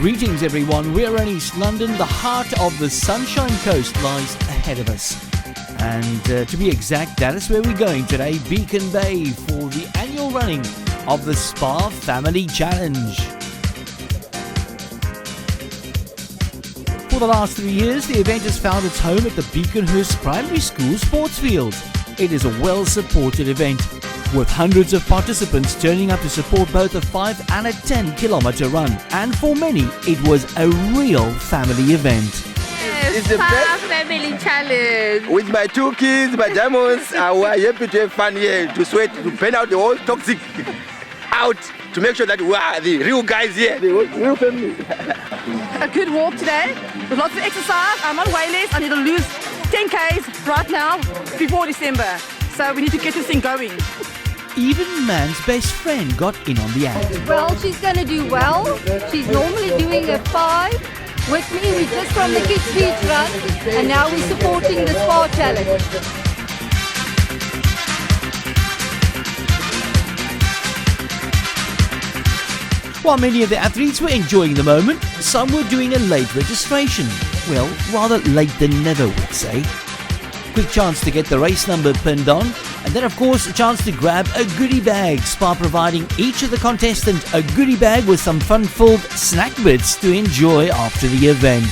Greetings everyone, we're in East London. The heart of the Sunshine Coast lies ahead of us. And to be exact, that is where we're going today, Beacon Bay, for the annual running of the Spar Family Challenge. For the last 3 years, the event has found its home at the Beaconhurst Primary School sports field. It is a well-supported event, with hundreds of participants turning up to support both a 5 and a 10 kilometre run. And for many, it was a real family event. It's the best family challenge. With my 2 kids, my diamonds, we are happy to have fun here, to sweat, to burn out the whole toxic out, to make sure that we are the real guys here, the real family. A good walk today, with lots of exercise. I'm on wait list. I need to lose 10 Ks right now before December. So we need to get this thing going. Even Man's best friend got in on the act. Well, she's going to do well. She's normally doing a 5. With me, we're just from the Kids Beach Run, and now we're supporting the Spar Challenge. While many of the athletes were enjoying the moment, some were doing a late registration. Well, rather late than never, we'd say. Quick chance to get the race number pinned on, and then of course a chance to grab a goodie bag, Spar providing each of the contestants a goodie bag with some fun-filled snack bits to enjoy after the event.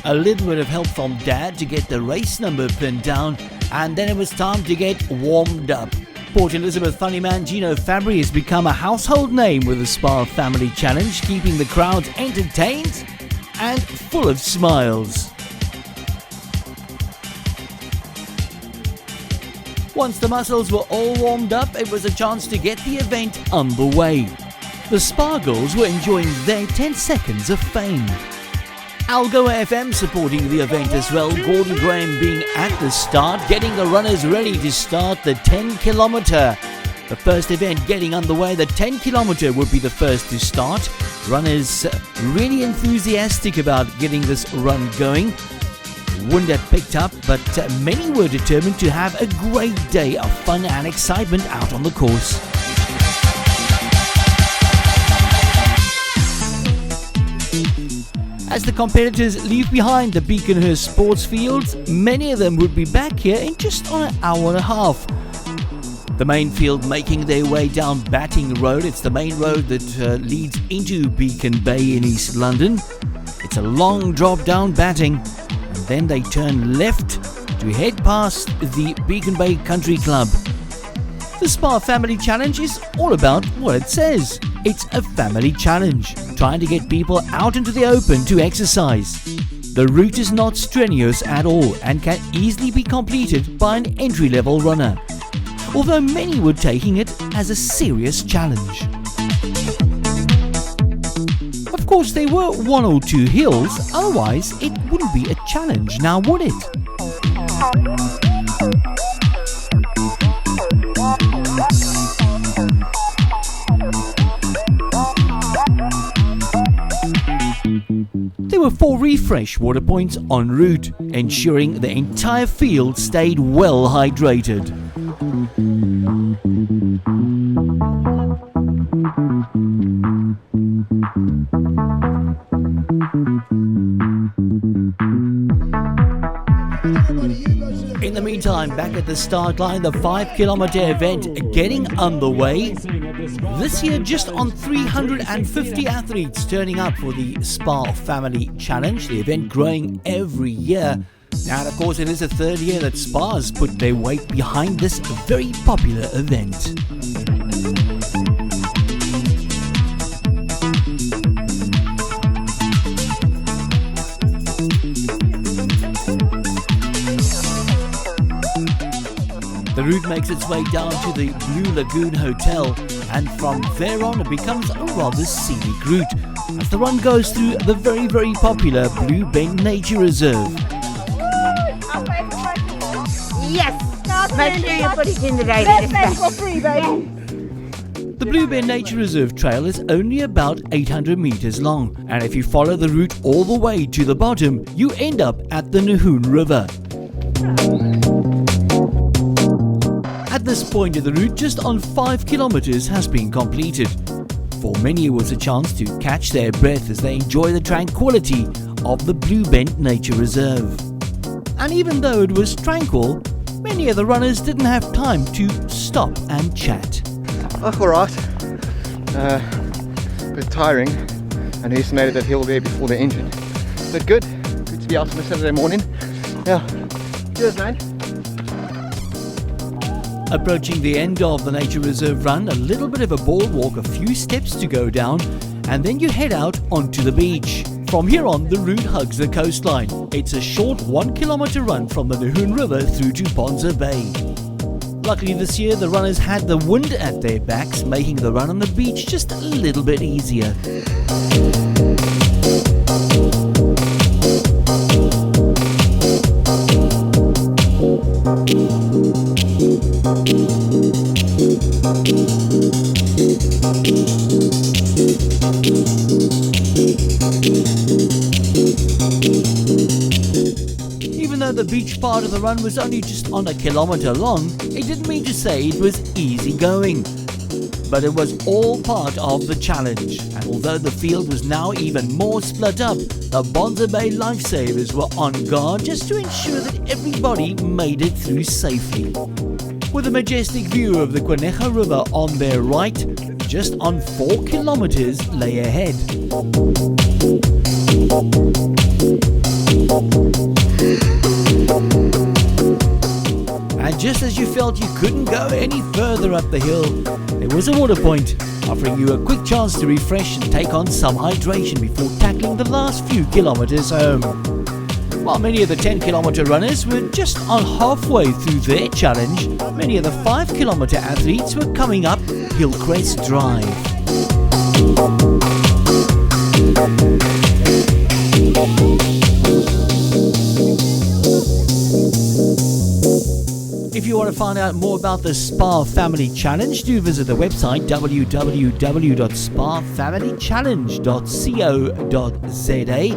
A little bit of help from Dad to get the race number pinned down, and then it was time to get warmed up. Port Elizabeth funnyman Gino Fabry has become a household name with the Spar Family Challenge, keeping the crowds entertained and full of smiles. Once the muscles were all warmed up, it was a chance to get the event underway. The Spar girls were enjoying their 10 seconds of fame. Algoa FM supporting the event as well, Gordon Graham being at the start, getting the runners ready to start the 10 kilometre. The first event getting underway, the 10 kilometre would be the first to start. Runners really enthusiastic about getting this run going. Wind had picked up, but many were determined to have a great day of fun and excitement out on the course. As the competitors leave behind the Beaconhurst sports fields, many of them would be back here in just on an hour and a half. The main field making their way down Batting Road. It's the main road that leads into Beacon Bay in East London. It's a long drop down Batting, and then they turn left to head past the Beacon Bay Country Club. The Spar Family Challenge is all about what it says. It's a family challenge, trying to get people out into the open to exercise. The route is not strenuous at all and can easily be completed by an entry-level runner, although many were taking it as a serious challenge. Of course, there were 1 or 2 hills, otherwise it wouldn't be a challenge, now would it? There were 4 refresh water points en route, ensuring the entire field stayed well hydrated. In the meantime, back at the start line, the 5 kilometre event getting underway. This year, just on 350 athletes turning up for the Spar Family Challenge, the event growing every year. And of course, it is the 3rd year that Spar's put their weight behind this very popular event. The route makes its way down to the Blue Lagoon Hotel, and from there on it becomes a rather scenic route as the run goes through the very, very popular Blue Bend Nature Reserve. Yes! Make sure you put it in the radio. For free, baby. The Blue Bend Nature Reserve trail is only about 800 metres long, and if you follow the route all the way to the bottom, you end up at the Nahoon River. At At this point of the route, just on 5 kilometers has been completed. For many, it was a chance to catch their breath as they enjoy the tranquility of the Blue Bend Nature Reserve. And even though it was tranquil, many of the runners didn't have time to stop and chat. Oh, alright. A bit tiring, and he estimated that he'll be there before the engine. But good to be out on a Saturday morning. Yeah, cheers mate. Approaching the end of the Nature Reserve run, a little bit of a boardwalk, a few steps to go down, and then you head out onto the beach. From here on, the route hugs the coastline. It's a short 1 kilometer run from the Nahoon River through to Bonza Bay. Luckily this year, the runners had the wind at their backs, making the run on the beach just a little bit easier. Even though the beach part of the run was only just on 1 kilometer long, it didn't mean to say it was easy going. But it was all part of the challenge, and although the field was now even more split up, the Bonza Bay lifesavers were on guard just to ensure that everybody made it through safely. With a majestic view of the Conejo River on their right, just on 4 kilometers lay ahead. And just as you felt you couldn't go any further up the hill, there was a water point, offering you a quick chance to refresh and take on some hydration before tackling the last few kilometers home. While many of the 10-kilometer runners were just on halfway through their challenge, many of the 5-kilometer athletes were coming up Hillcrest Drive. If you want to find out more about the Spar Family Challenge, do visit the website www.sparfamilychallenge.co.za.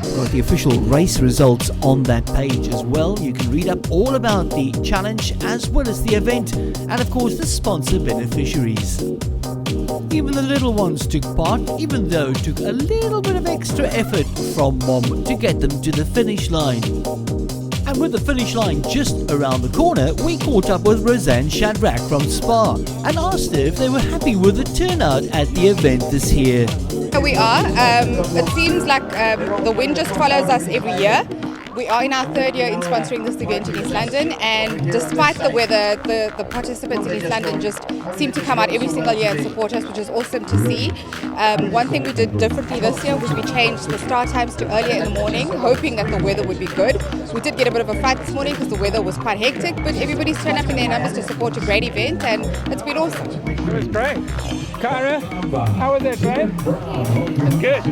We've got the official race results on that page as well. You can read up all about the challenge as well as the event and of course the sponsor beneficiaries. Even the little ones took part, even though it took a little bit of extra effort from Mom to get them to the finish line. And with the finish line just around the corner, we caught up with Roseanne Shadrack from Spar and asked her if they were happy with the turnout at the event this year. We are. It seems like the wind just follows us every year. We are in our 3rd year in sponsoring this event in East London, and despite the weather, the participants in East London just seem to come out every single year and support us, which is awesome to see. One thing we did differently this year was we changed the start times to earlier in the morning, hoping that the weather would be good. We did get a bit of a fight this morning because the weather was quite hectic, but everybody's turned up in their numbers to support a great event, and it's been awesome. It was great. Cara, how was it, babe? It's good.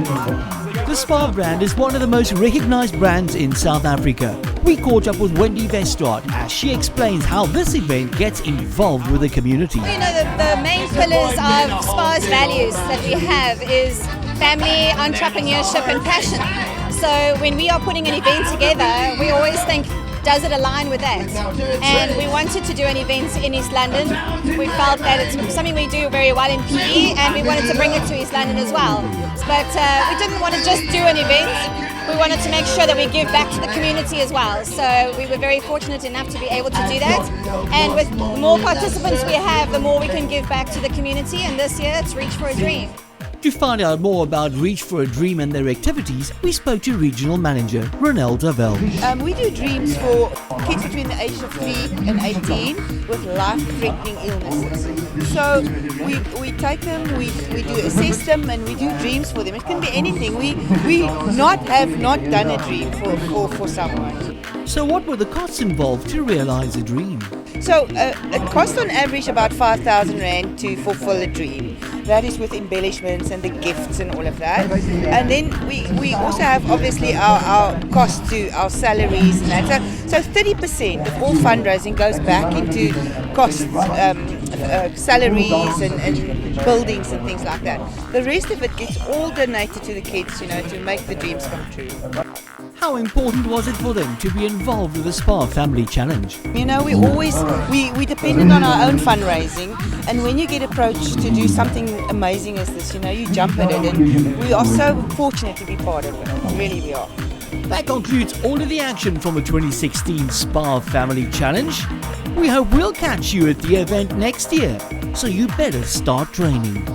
The Spar brand is one of the most recognized brands in South Africa. We caught up with Wendy Vestrad as she explains how this event gets involved with the community. You know, the main pillars of Spar's values that we have is family, entrepreneurship and passion. So when we are putting an event together, we always think, does it align with that? And we wanted to do an event in East London. We felt that it's something we do very well in PE, and we wanted to bring it to East London as well. But we didn't want to just do an event. We wanted to make sure that we give back to the community as well. So we were very fortunate enough to be able to do that. And with the more participants we have, the more we can give back to the community. And this year, it's Reach for a Dream. To find out more about Reach for a Dream and their activities, we spoke to Regional Manager Ronelle Davel. We do dreams for kids between the age of 3 and 18 with life-threatening illnesses. So we take them, we do assess them, and we do dreams for them. It can be anything. We have not done a dream for someone. So what were the costs involved to realize a dream? So it costs on average about 5,000 Rand to fulfill a dream. That is with embellishments and the gifts and all of that. And then we also have obviously our costs to our salaries and that. So 30% of all fundraising goes back into costs, salaries and buildings and things like that. The rest of it gets all donated to the kids, to make the dreams come true. How important was it for them to be involved with the Spar Family Challenge? You know, we depended on our own fundraising, and when you get approached to do something amazing as this, you know, you jump at it, and we are so fortunate to be part of it. Really, we are. That concludes all of the action from the 2016 Spar Family Challenge. We hope we'll catch you at the event next year, so you better start training.